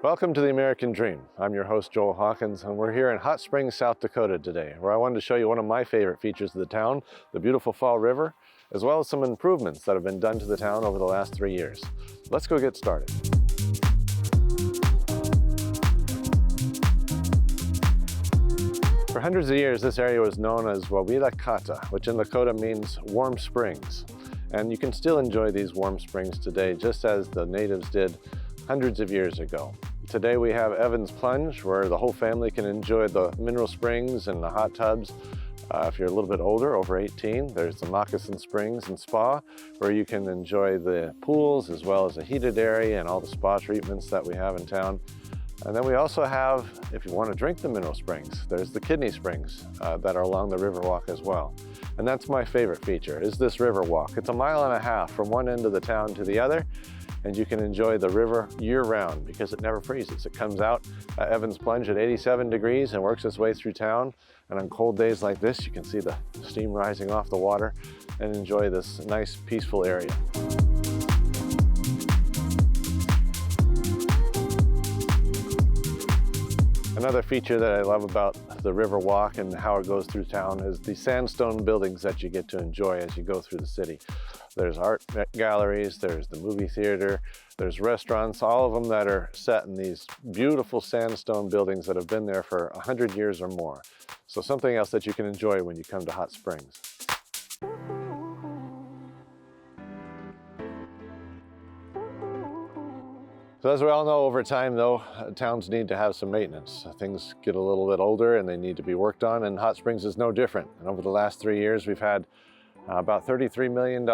Welcome to the American Dream. I'm your host, Joel Hawkins, and we're here in Hot Springs, South Dakota today, where I wanted to show you one of my favorite features of the town, the beautiful Fall River, as well as some improvements that have been done to the town over the last 3 years. Let's go get started. For hundreds of years, this area was known as Dakota, which in Dakota means warm springs. And you can still enjoy these warm springs today, just as the natives did hundreds of years ago. Today we have Evans Plunge, where the whole family can enjoy the mineral springs and the hot tubs. If you're a little bit older, over 18, there's the Moccasin Springs and Spa, where you can enjoy the pools as well as a heated area and all the spa treatments that we have in town. And then we also have, if you want to drink the mineral springs, there's the kidney springs that are along the Riverwalk as well. And that's my favorite feature, is this Riverwalk. It's 1.5 miles from one end of the town to the other, and you can enjoy the river year-round because it never freezes. It comes out at Evans Plunge at 87 degrees and works its way through town. And on cold days like this, you can see the steam rising off the water and enjoy this nice, peaceful area. Another feature that I love about the Riverwalk and how it goes through town is the sandstone buildings that you get to enjoy as you go through the city. There's art galleries, there's the movie theater, there's restaurants, all of them that are set in these beautiful sandstone buildings that have been there for 100 years or more. So something else that you can enjoy when you come to Hot Springs. So as we all know, over time though, towns need to have some maintenance. Things get a little bit older and they need to be worked on, and Hot Springs is no different. And over the last 3 years, we've had about $33 million,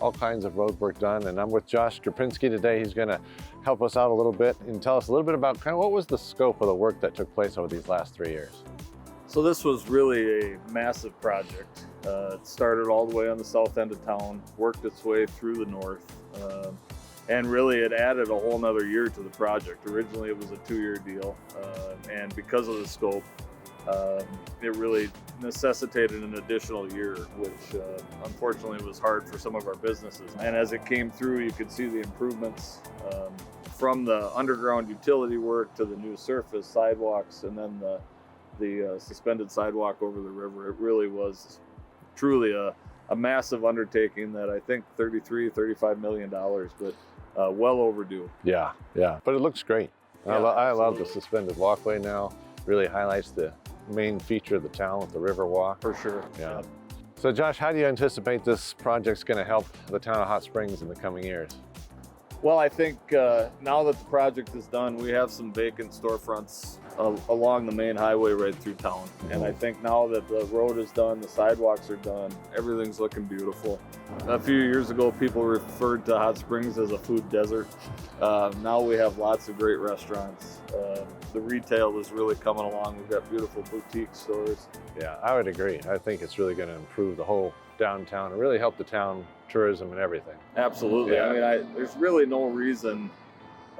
all kinds of road work done. And I'm with Josh Krapinski today. He's gonna help us out a little bit and tell us a little bit about kind of what was the scope of the work that took place over these last 3 years. So this was really a massive project. It started all the way on the south end of town, worked its way through the north, and really it added a whole nother year to the project. Originally it was a 2-year deal, and because of the scope, it really necessitated an additional year, which unfortunately was hard for some of our businesses. And as it came through, you could see the improvements from the underground utility work to the new surface sidewalks, and then the suspended sidewalk over the river. It really was truly a massive undertaking that I think $35 million, but well overdue. Yeah, but it looks great. Yeah, I love the suspended walkway now. Really highlights the main feature of the town with the Riverwalk. For sure. Yeah. So Josh, how do you anticipate this project's going to help the town of Hot Springs in the coming years? Well, I think now that the project is done, we have some vacant storefronts along the main highway right through town. And I think now that the road is done, the sidewalks are done, everything's looking beautiful. A few years ago, people referred to Hot Springs as a food desert. Now we have lots of great restaurants. The retail is really coming along. We've got beautiful boutique stores. Yeah, I would agree. I think it's really going to improve the whole downtown and really help the town tourism and everything. Absolutely. Yeah. I mean, there's really no reason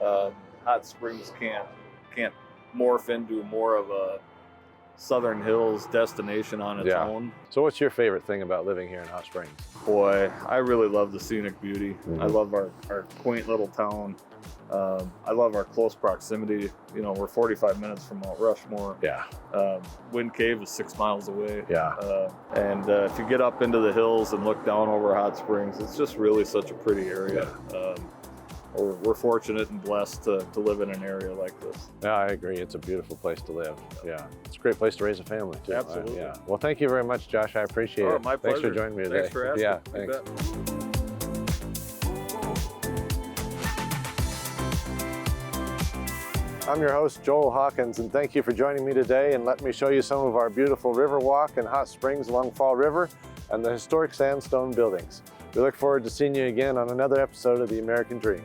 Hot Springs can't morph into more of a Southern Hills destination on its own. So what's your favorite thing about living here in Hot Springs? Boy, I really love the scenic beauty. I love our quaint little town. I love our close proximity. You know, we're 45 minutes from Mount Rushmore. Yeah. Wind Cave is 6 miles away. Yeah. And if you get up into the hills and look down over Hot Springs, it's just really such a pretty area. Yeah. We're fortunate and blessed to live in an area like this. Yeah, I agree. It's a beautiful place to live. Yeah. It's a great place to raise a family too. Absolutely. Yeah. Well, thank you very much, Josh. I appreciate it. My pleasure. Thanks for joining me today. Thanks for asking. Yeah, You thanks. bet. I'm your host, Joel Hawkins, and thank you for joining me today, and let me show you some of our beautiful Riverwalk and Hot Springs along Fall River and the historic sandstone buildings. We look forward to seeing you again on another episode of The American Dream.